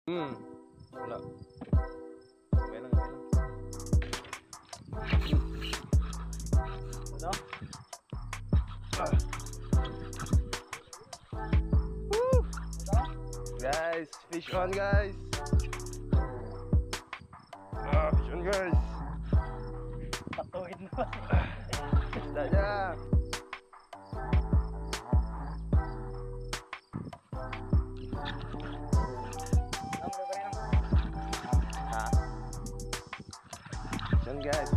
Wala. Okay lang, okay lang. Ano? Woo! Guys, fish on guys. Fish on guys. Patuwid na. Isda niya. Ha? Fish on guys.